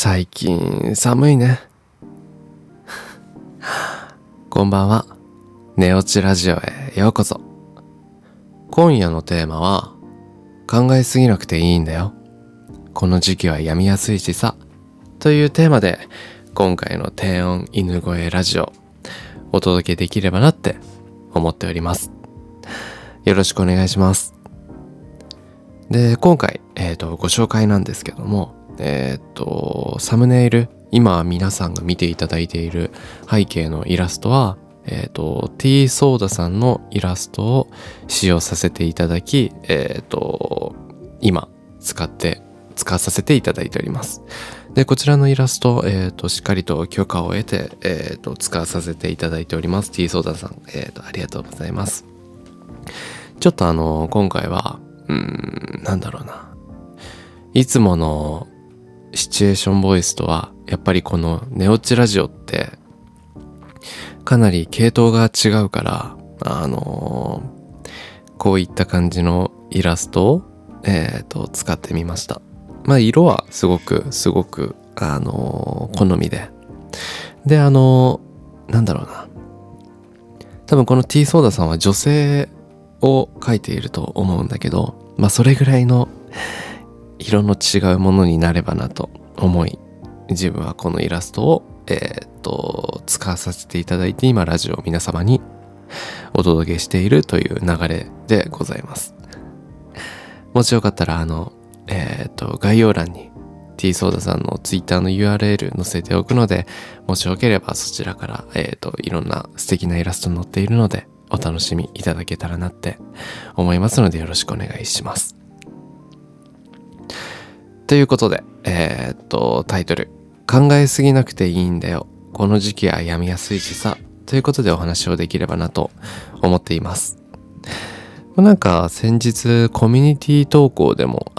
最近寒いね。こんばんは。寝落ちラジオへようこそ。今夜のテーマは、考えすぎなくていいんだよ。この時期は病みやすいしさ。というテーマで、今回の低音犬声ラジオ、お届けできればなって思っております。よろしくお願いします。で、今回、ご紹介なんですけども、サムネイル、今皆さんが見ていただいている背景のイラストは、T ソーダさんのイラストを使用させていただき、今使わさせていただいております。で、こちらのイラスト、しっかりと許可を得て、使わさせていただいております。T ソーダさん、ありがとうございます。ちょっと今回は、いつものシチュエーションボイスとは、やっぱりこの寝落ちラジオって、かなり系統が違うから、こういった感じのイラストを、使ってみました。まあ、色はすごく、好みで。で、多分この T ソーダさんは女性を描いていると思うんだけど、まあ、それぐらいの色の違うものになればなと思い、自分はこのイラストを、使わさせていただいて、今ラジオを皆様にお届けしているという流れでございます。もしよかったら概要欄に T ソーダさんの Twitter の URL 載せておくので、もしよければそちらから、いろんな素敵なイラスト載っているので、お楽しみいただけたらなって思いますので、よろしくお願いします。ということで、タイトル、考えすぎなくていいんだよ。この時期は病みやすいしさ。ということでお話をできればなと思っています。なんか先日コミュニティ投稿でも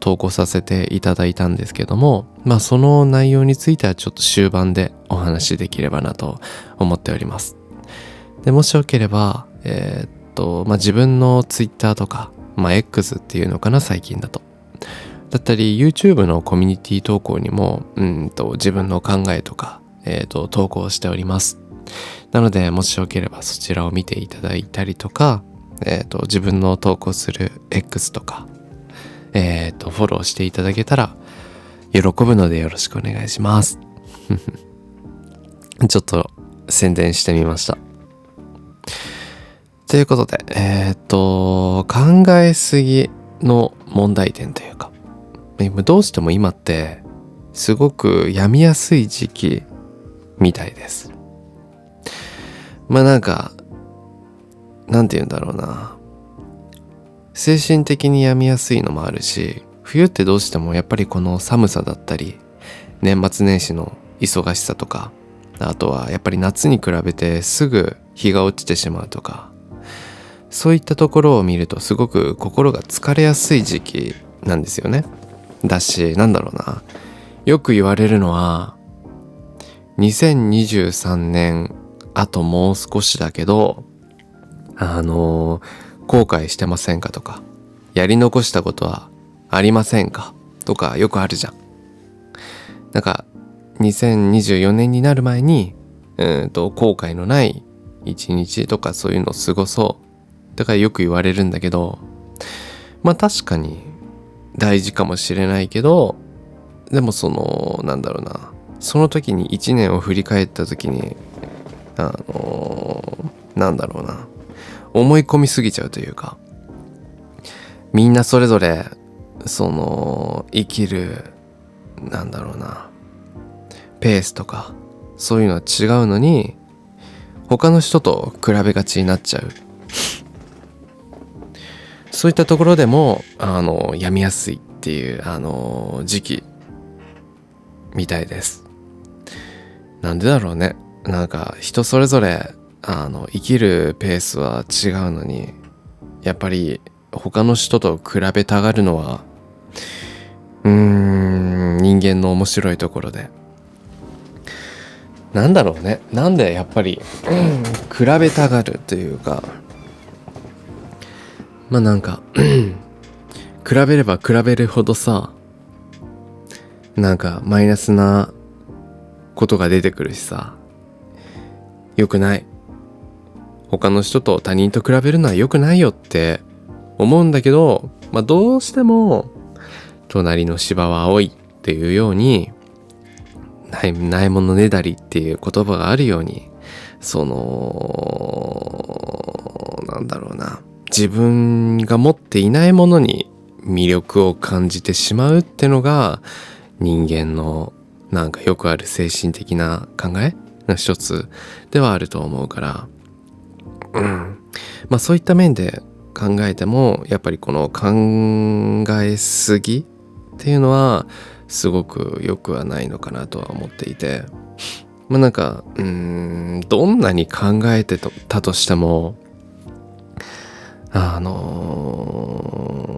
投稿させていただいたんですけども、まあその内容についてはちょっと終盤でお話しできればなと思っております。で、もしよければ自分の Twitter とか、X っていうのかな、最近だと。だったり YouTube のコミュニティ投稿にも自分の考えとか、投稿しております。なのでもしよければそちらを見ていただいたりとか、自分の投稿する X とか、フォローしていただけたら喜ぶのでよろしくお願いします。ちょっと宣伝してみました。ということで、考えすぎの問題点というか、どうしても今ってすごく病みやすい時期みたいです。なんて言うんだろうな。精神的に病みやすいのもあるし、冬ってどうしてもやっぱりこの寒さだったり、年末年始の忙しさとか、あとはやっぱり夏に比べてすぐ日が落ちてしまうとか、そういったところを見るとすごく心が疲れやすい時期なんですよね。だし、よく言われるのは、2023年あともう少しだけど、後悔してませんかとか、やり残したことはありませんかとかよくあるじゃん。2024年になる前に、後悔のない一日とかそういうのを過ごそう。だからよく言われるんだけど、まあ確かに大事かもしれないけど、でもその時に一年を振り返った時に、思い込みすぎちゃうというか、みんなそれぞれ生きるペースとかそういうのは違うのに、他の人と比べがちになっちゃう。そういったところでも病みやすいっていう時期みたいです。なんでだろうね。人それぞれ生きるペースは違うのに、やっぱり他の人と比べたがるのは人間の面白いところで、なんでやっぱり比べたがるというか、比べれば比べるほどさ、なんかマイナスなことが出てくるしさ、良くない。他の人と他人と比べるのは良くないよって思うんだけど、どうしても隣の芝は青いっていうように、ないものねだりっていう言葉があるように、自分が持っていないものに魅力を感じてしまうってのが人間のよくある精神的な考えの一つではあると思うから、そういった面で考えてもやっぱりこの考えすぎっていうのはすごく良くはないのかなとは思っていて、どんなに考えてたとしても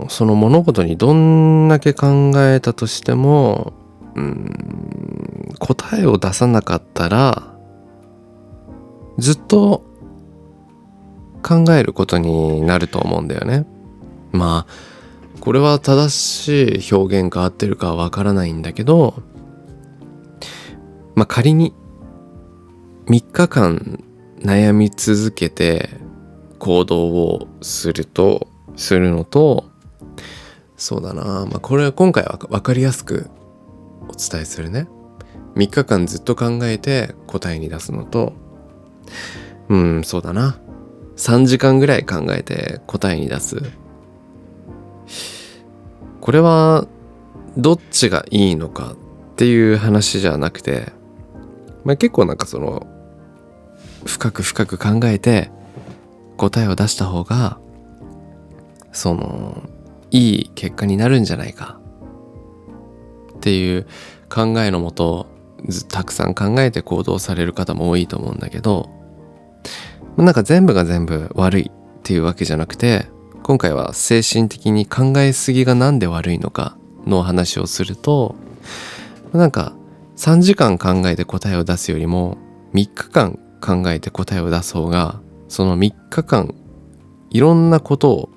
その物事にどんだけ考えたとしても答えを出さなかったらずっと考えることになると思うんだよね。これは正しい表現が合ってるかはわからないんだけど、仮に3日間悩み続けて行動をするのと、そうだな、これは今回は分かりやすくお伝えするね。3日間ずっと考えて答えに出すのと、そうだな、3時間ぐらい考えて答えに出す。これはどっちがいいのかっていう話じゃなくて、結構深く考えて答えを出した方がいい結果になるんじゃないかっていう考えのもとたくさん考えて行動される方も多いと思うんだけど、全部が全部悪いっていうわけじゃなくて、今回は精神的に考えすぎがなんで悪いのかの話をすると、3時間考えて答えを出すよりも3日間考えて答えを出す方が、その3日間いろんなことを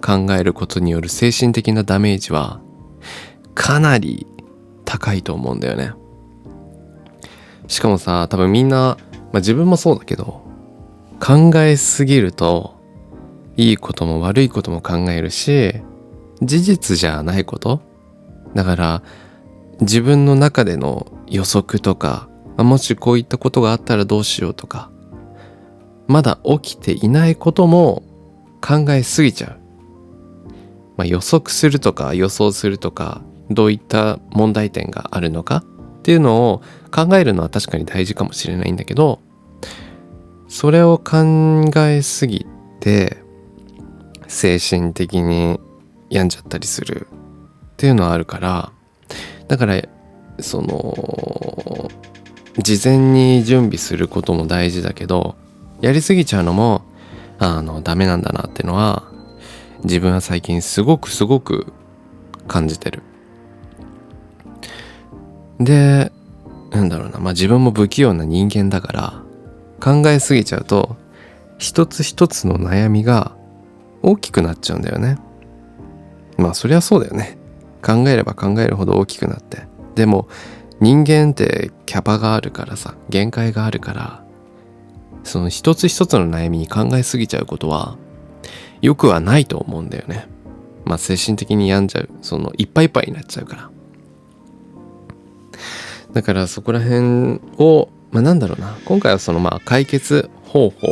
考えることによる精神的なダメージはかなり高いと思うんだよね。しかもさ、多分みんな、自分もそうだけど、考えすぎるといいことも悪いことも考えるし、事実じゃないことだから、自分の中での予測とか、もしこういったことがあったらどうしようとか、まだ起きていないことも考えすぎちゃう。予測するとか予想するとか、どういった問題点があるのかっていうのを考えるのは確かに大事かもしれないんだけど、それを考えすぎて精神的に病んじゃったりするっていうのはあるから、だから事前に準備することも大事だけど、やりすぎちゃうのもダメなんだなってのは自分は最近すごく感じてる。で、自分も不器用な人間だから考えすぎちゃうと一つ一つの悩みが大きくなっちゃうんだよね。そりゃそうだよね。考えれば考えるほど大きくなって、でも人間ってキャパがあるからさ、限界があるから、その一つ一つの悩みに考えすぎちゃうことはよくはないと思うんだよね。精神的に病んじゃう、いっぱいいっぱいになっちゃうから。だからそこら辺を今回は解決方法っ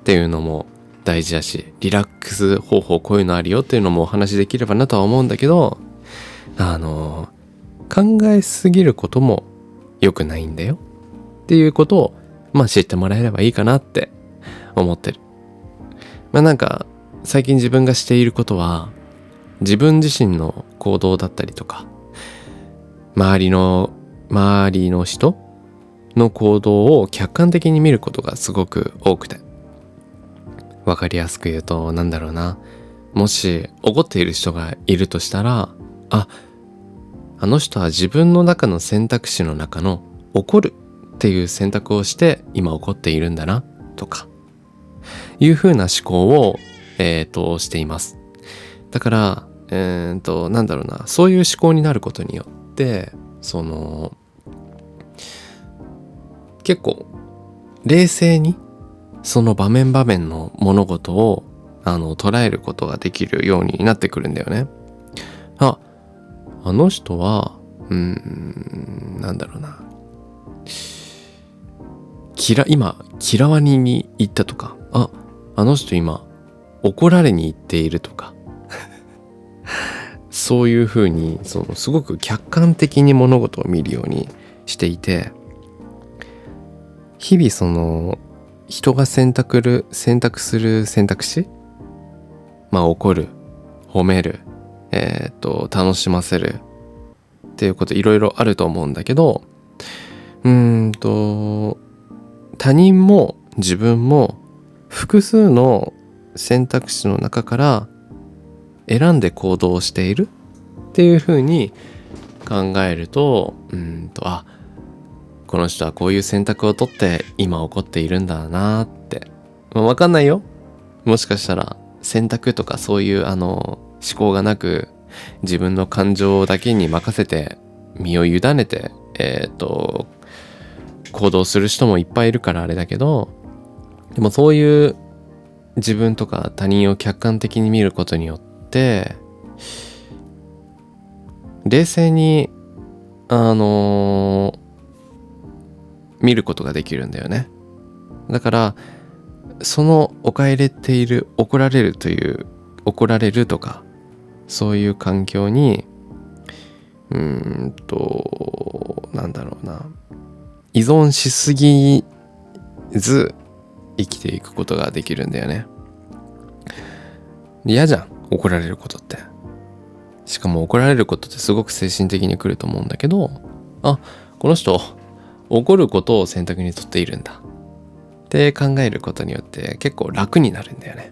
ていうのも大事だし、リラックス方法こういうのあるよっていうのもお話しできればなとは思うんだけど、考えすぎることも良くないんだよっていうことを知ってもらえればいいかなって思ってる。最近自分がしていることは、自分自身の行動だったりとか、周りの人の行動を客観的に見ることがすごく多くて、わかりやすく言うともし怒っている人がいるとしたら、あの人は自分の中の選択肢の中の怒るっていう選択をして今怒っているんだなとかいう風な思考をしています。だからそういう思考になることによっって結構冷静にその場面場面の物事を捉えることができるようになってくるんだよね。あの人はなんだろうな、今嫌われに行ったとか、あの人今怒られに行っているとかそういうふうにすごく客観的に物事を見るようにしていて、日々人が選択する選択肢、怒る、褒める、楽しませるっていうこといろいろあると思うんだけど、他人も自分も複数の選択肢の中から選んで行動しているっていうふうに考えると、この人はこういう選択を取って今起こっているんだなって、わかんないよ。もしかしたら選択とかそういう思考がなく、自分の感情だけに任せて身を委ねて行動する人もいっぱいいるからあれだけど、でもそういう自分とか他人を客観的に見ることによって冷静に見ることができるんだよね。だから怒られるとかそういう環境になんだろうな、依存しすぎず生きていくことができるんだよね。嫌じゃん、怒られることって。しかも怒られることってすごく精神的に来ると思うんだけど、この人怒ることを選択にとっているんだって考えることによって結構楽になるんだよね。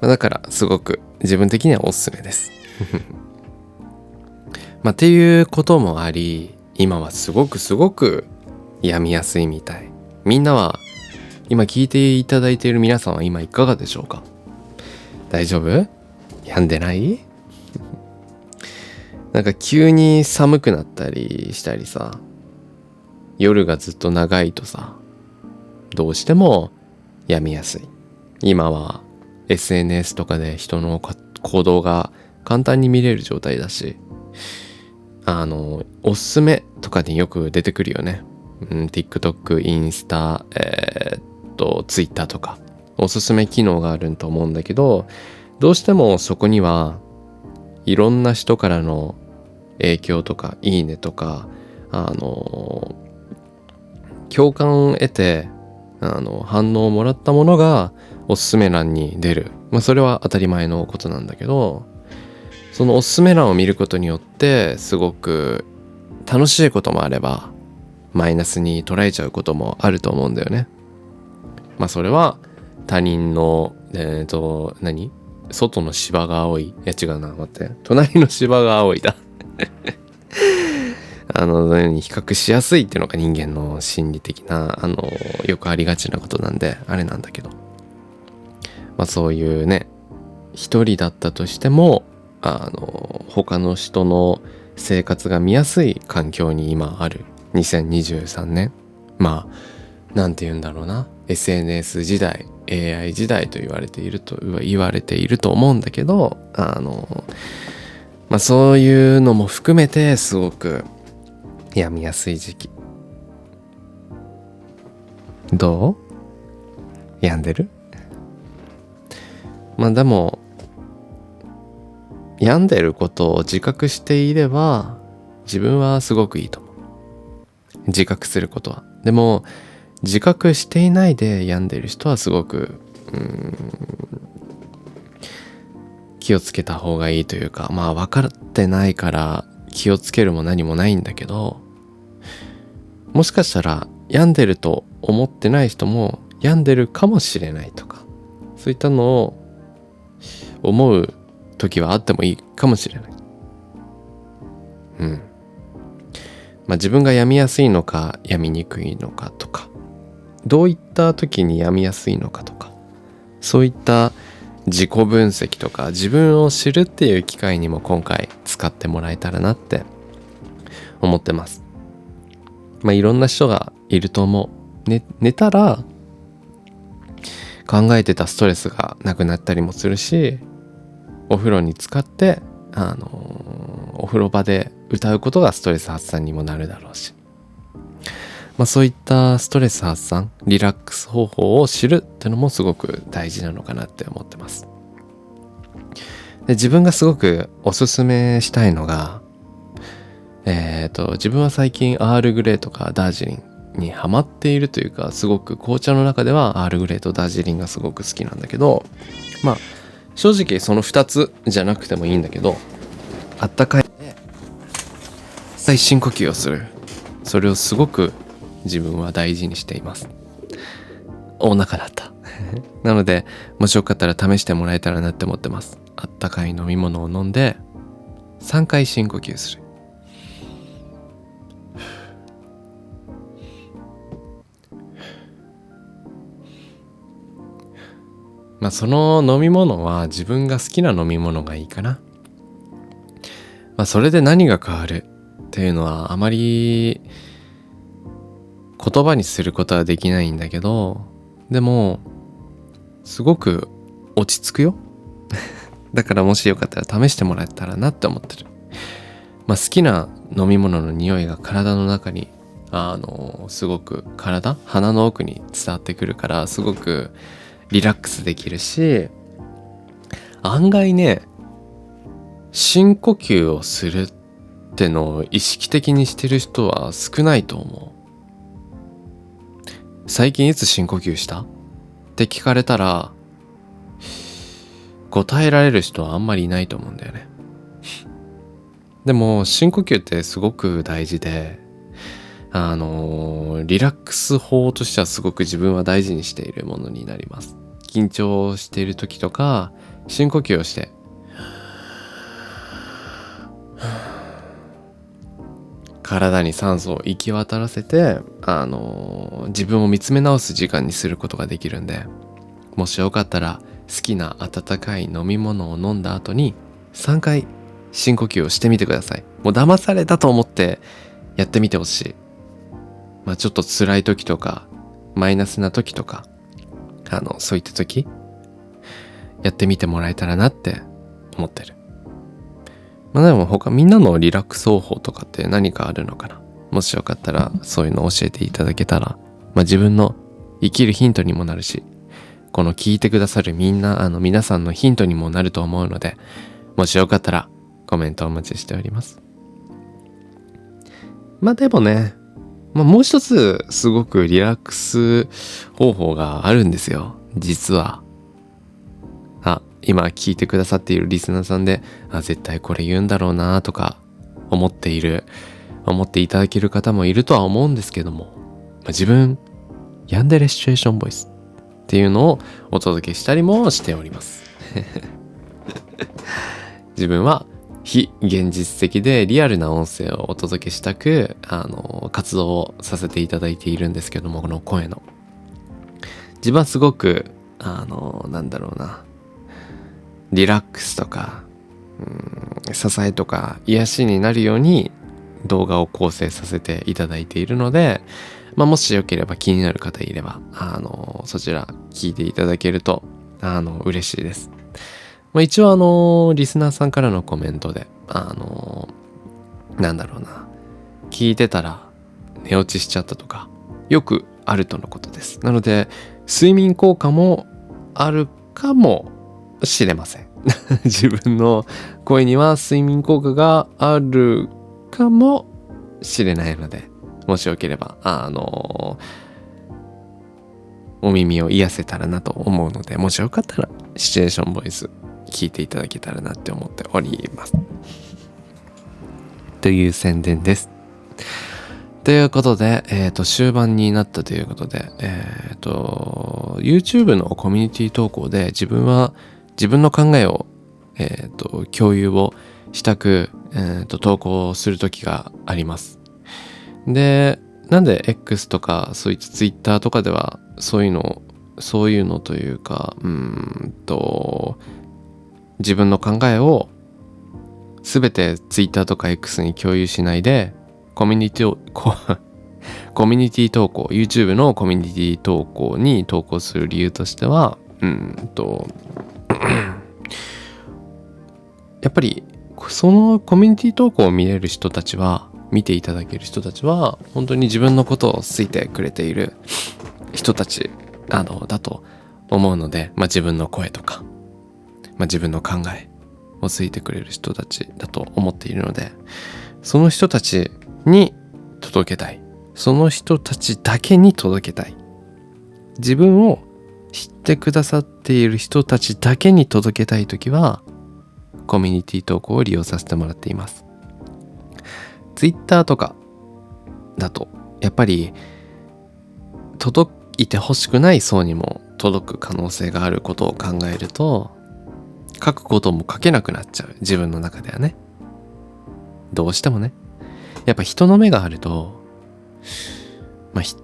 だからすごく自分的にはおすすめですっていうこともあり、今はすごく病みやすいみたい。みんなは今聞いていただいている皆さんは今いかがでしょうか？大丈夫？病んでないなんか急に寒くなったりしたりさ、夜がずっと長いとさ、どうしても病みやすい。今は SNS とかで人の行動が簡単に見れる状態だし、おすすめとかによく出てくるよね。TikTok、インスタ、Twitter とかおすすめ機能があると思うんだけど、どうしてもそこにはいろんな人からの影響とかいいねとか共感を得て反応をもらったものがおすすめ欄に出る。それは当たり前のことなんだけど、そのおすすめ欄を見ることによってすごく楽しいこともあればマイナスに捉えちゃうこともあると思うんだよね。それは他人の外の芝が青い。違うな、待って。隣の芝が青いだ。比較しやすいっていうのが人間の心理的な、よくありがちなことなんで、あれなんだけど。そういうね、一人だったとしても、他の人の生活が見やすい環境に今ある。2023年。なんて言うんだろうな。SNS 時代、AI 時代と言われていると思うんだけど、そういうのも含めてすごく病みやすい時期。どう？病んでる？でも病んでることを自覚していれば自分はすごくいいと思う。自覚することは。でも自覚していないで病んでる人はすごく気をつけた方がいいというか、分かってないから気をつけるも何もないんだけど、もしかしたら病んでると思ってない人も病んでるかもしれないとか、そういったのを思う時はあってもいいかもしれない。自分が病みやすいのか病みにくいのかとか、どういった時に病みやすいのかとか、そういった自己分析とか自分を知るっていう機会にも今回使ってもらえたらなって思ってます。いろんな人がいると思う。寝たら考えてたストレスがなくなったりもするし、お風呂に浸かってお風呂場で歌うことがストレス発散にもなるだろうし、そういったストレス発散、リラックス方法を知るってのもすごく大事なのかなって思ってます。で、自分がすごくおすすめしたいのが、自分は最近アールグレーとかダージリンにハマっているというか、すごく紅茶の中ではアールグレーとダージリンがすごく好きなんだけど、正直その2つじゃなくてもいいんだけど、あったかい深呼吸をする、それをすごく自分は大事にしています。お腹だったなので、もしよかったら試してもらえたらなって思ってます。あったかい飲み物を飲んで3回深呼吸する。その飲み物は自分が好きな飲み物がいいかな。それで何が変わるっていうのはあまり言葉にすることはできないんだけど、でもすごく落ち着くよだからもしよかったら試してもらえたらなって思ってる。好きな飲み物の匂いが体の中にすごく鼻の奥に伝わってくるから、すごくリラックスできるし、案外ね、深呼吸をするってのを意識的にしてる人は少ないと思う。最近いつ深呼吸したって聞かれたら答えられる人はあんまりいないと思うんだよねでも深呼吸ってすごく大事で、リラックス法としてはすごく自分は大事にしているものになります。緊張している時とか深呼吸をして体に酸素を行き渡らせて、自分を見つめ直す時間にすることができるんで、もしよかったら好きな温かい飲み物を飲んだ後に3回深呼吸をしてみてください。もう騙されたと思ってやってみてほしい。ちょっと辛い時とかマイナスな時とかそういった時やってみてもらえたらなって思ってる。でもみんなのリラックス方法とかって何かあるのかな。もしよかったらそういうのを教えていただけたら、自分の生きるヒントにもなるし、この聞いてくださる皆さんのヒントにもなると思うので、もしよかったらコメントお待ちしております。でもね、もう一つすごくリラックス方法があるんですよ、実は。今聞いてくださっているリスナーさんで、絶対これ言うんだろうなとか思っていただける方もいるとは思うんですけども、自分ヤンデレシチュエーションボイスっていうのをお届けしたりもしております自分は非現実的でリアルな音声をお届けしたく活動をさせていただいているんですけども、この声の自分はすごくリラックスとか支えとか癒しになるように動画を構成させていただいているので、もしよければ気になる方いればそちら聞いていただけると嬉しいです。一応リスナーさんからのコメントで聞いてたら寝落ちしちゃったとかよくあるとのことです。なので睡眠効果もあるかもしれません自分の声には睡眠効果があるかもしれないので、もしよければお耳を癒せたらなと思うので、もしよかったらシチュエーションボイス聞いていただけたらなって思っておりますという宣伝です。ということで、終盤になったということで、YouTube のコミュニティ投稿で自分の考えを、共有をしたく、投稿する時があります。で、なんで X とかそういった Twitter とかではそういうのをそういうのというか、自分の考えをすべて Twitter とか X に共有しないで、コミュニティ投稿、YouTube のコミュニティ投稿に投稿する理由としては、やっぱりそのコミュニティ投稿を見ていただける人たちは本当に自分のことを好いてくれている人たちだと思うので、自分の声とか、自分の考えを好いてくれる人たちだと思っているので、その人たちに届けたい。その人たちだけに届けたい。自分を知ってくださっている人たちだけに届けたいときは、コミュニティ投稿を利用させてもらっています。Twitter とかだと、やっぱり届いてほしくない層にも届く可能性があることを考えると、書くことも書けなくなっちゃう。自分の中ではね。どうしてもね。やっぱ人の目があると、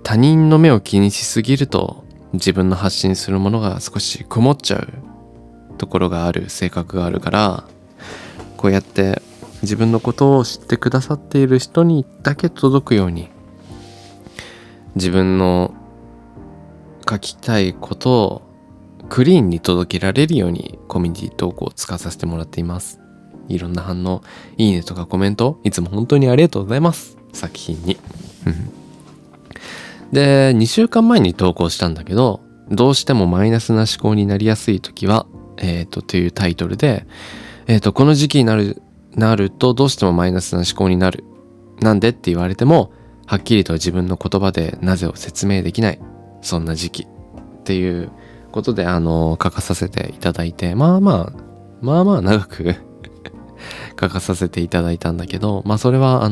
他人の目を気にしすぎると自分の発信するものが少し曇っちゃうところがある性格があるから、こうやって自分のことを知ってくださっている人にだけ届くように、自分の書きたいことをクリーンに届けられるようにコミュニティ投稿を使わさせてもらっています。いろんな反応、いいねとかコメント、いつも本当にありがとうございます。作品に。で、2週間前に投稿したんだけど、どうしてもマイナスな思考になりやすい時は、というタイトルで、この時期になるとどうしてもマイナスな思考になる。なんでって言われても、はっきりと自分の言葉でなぜを説明できない。そんな時期。っていうことで、書かさせていただいて、まあまあ長く書かさせていただいたんだけど、それは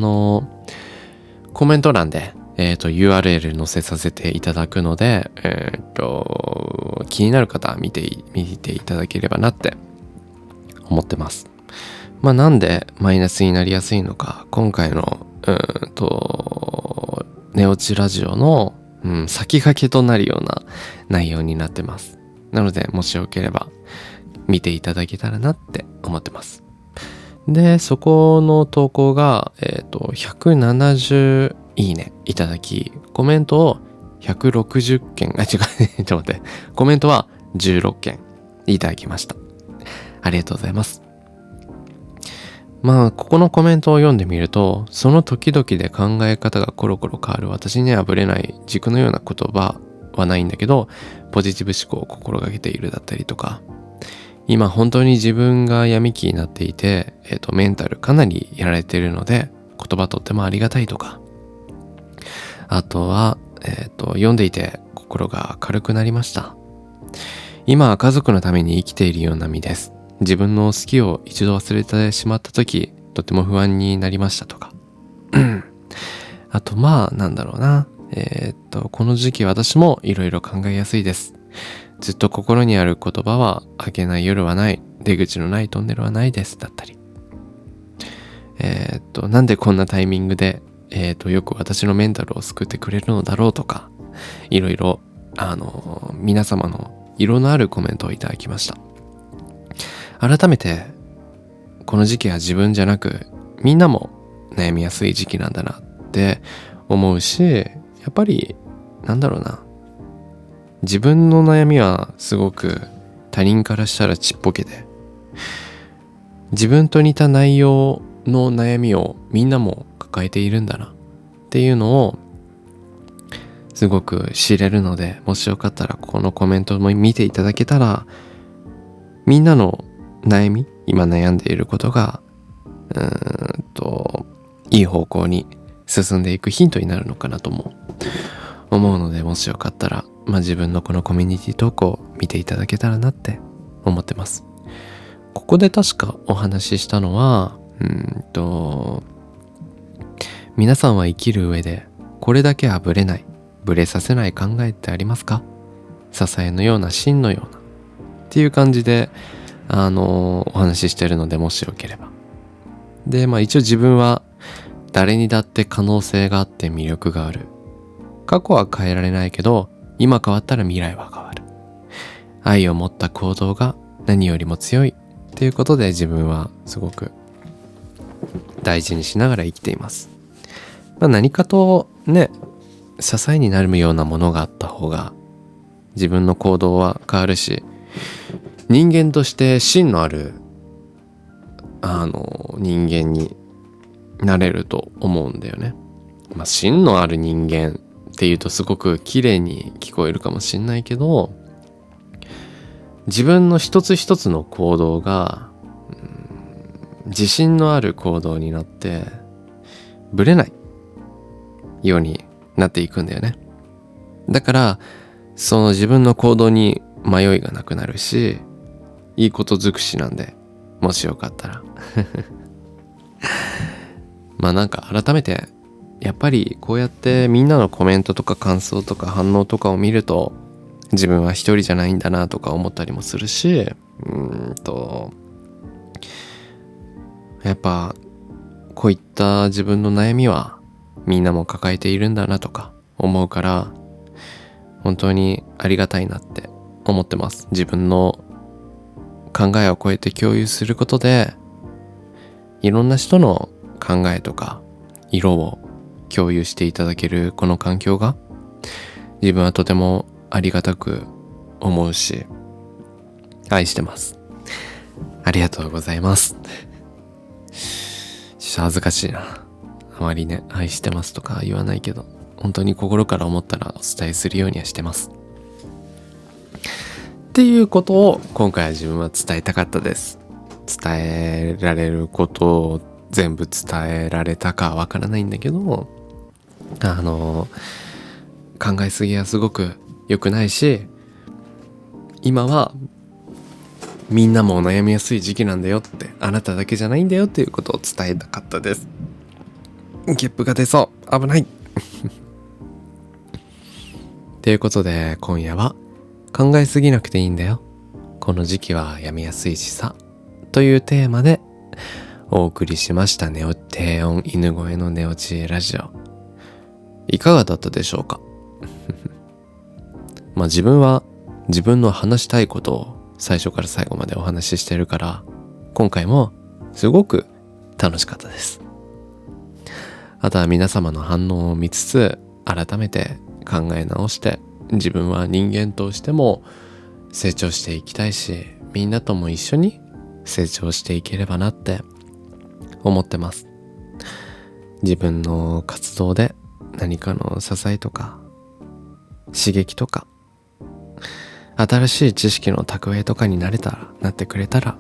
コメント欄で、URL 載せさせていただくので、気になる方は見ていただければなって思ってます。なんでマイナスになりやすいのか、今回の寝落ちラジオの、先駆けとなるような内容になってます。なので、もしよければ見ていただけたらなって思ってます。で、そこの投稿が、170いいねいただき、コメントを160件、ちょっと待って、コメントは16件いただきました。ありがとうございます。ここのコメントを読んでみると、その時々で考え方がコロコロ変わる私にはぶれない軸のような言葉はないんだけど、ポジティブ思考を心がけているだったりとか、今本当に自分が闇期になっていて、メンタルかなりやられているので、言葉とってもありがたいとか、あとは、読んでいて心が軽くなりました。今は家族のために生きているような身です。自分の好きを一度忘れてしまった時、とても不安になりましたとか。あとなんだろうな。この時期私もいろいろ考えやすいです。ずっと心にある言葉は明けない夜はない。出口のないトンネルはないですだったり。なんでこんなタイミングでよく私のメンタルを救ってくれるのだろうとか、いろいろ皆様の色のあるコメントをいただきました。改めてこの時期は自分じゃなくみんなも悩みやすい時期なんだなって思うし、やっぱり自分の悩みはすごく他人からしたらちっぽけで、自分と似た内容の悩みをみんなも抱えているんだなっていうのをすごく知れるので、もしよかったらこのコメントも見ていただけたら、みんなの悩み、今悩んでいることがいい方向に進んでいくヒントになるのかなとも思うので、もしよかったら自分のこのコミュニティ投稿を見ていただけたらなって思ってます。ここで確かお話ししたのは皆さんは生きる上でこれだけはブレさせない考えってありますか？支えのような芯のようなっていう感じでお話ししてるので、もしよければ。で、一応自分は誰にだって可能性があって魅力がある。過去は変えられないけど、今変わったら未来は変わる。愛を持った行動が何よりも強いっていうことで、自分はすごく大事にしながら生きています。何かとね、支えになるようなものがあった方が自分の行動は変わるし、人間として芯のある人間になれると思うんだよね。芯のある人間っていうとすごく綺麗に聞こえるかもしんないけど、自分の一つ一つの行動が自信のある行動になってブレないようになっていくんだよね。だからその自分の行動に迷いがなくなるし、いいこと尽くしなんで、もしよかったら改めてやっぱりこうやってみんなのコメントとか感想とか反応とかを見ると、自分は一人じゃないんだなとか思ったりもするし、やっぱこういった自分の悩みはみんなも抱えているんだなとか思うから、本当にありがたいなって思ってます。自分の考えを超えて共有することで、いろんな人の考えとか色を共有していただけるこの環境が、自分はとてもありがたく思うし、愛してます。ありがとうございます。ちょっと恥ずかしいな。あまりね、愛してますとか言わないけど、本当に心から思ったらお伝えするようにはしてます。っていうことを今回は自分は伝えたかったです。伝えられることを全部伝えられたかわからないんだけど、考えすぎはすごく良くないし、今はみんなも悩みやすい時期なんだよって、あなただけじゃないんだよっていうことを伝えたかったです。ゲップが出そう、危ないということで、今夜は考えすぎなくていいんだよ、この時期はやめやすいしさというテーマでお送りしました。低音犬声の寝落ちラジオ、いかがだったでしょうか自分は自分の話したいことを最初から最後までお話ししてるから、今回もすごく楽しかったです。あとは皆様の反応を見つつ、改めて考え直して、自分は人間としても成長していきたいし、みんなとも一緒に成長していければなって思ってます。自分の活動で何かの支えとか刺激とか新しい知識の蓄えとかになってくれたら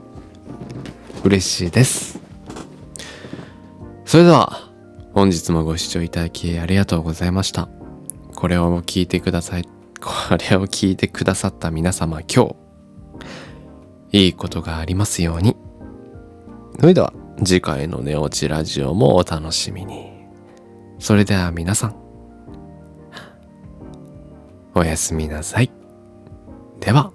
嬉しいです。それでは本日もご視聴いただきありがとうございました。これを聞いてくださった皆様、今日いいことがありますように。それでは次回の寝落ちラジオもお楽しみに。それでは皆さん、おやすみなさい。では。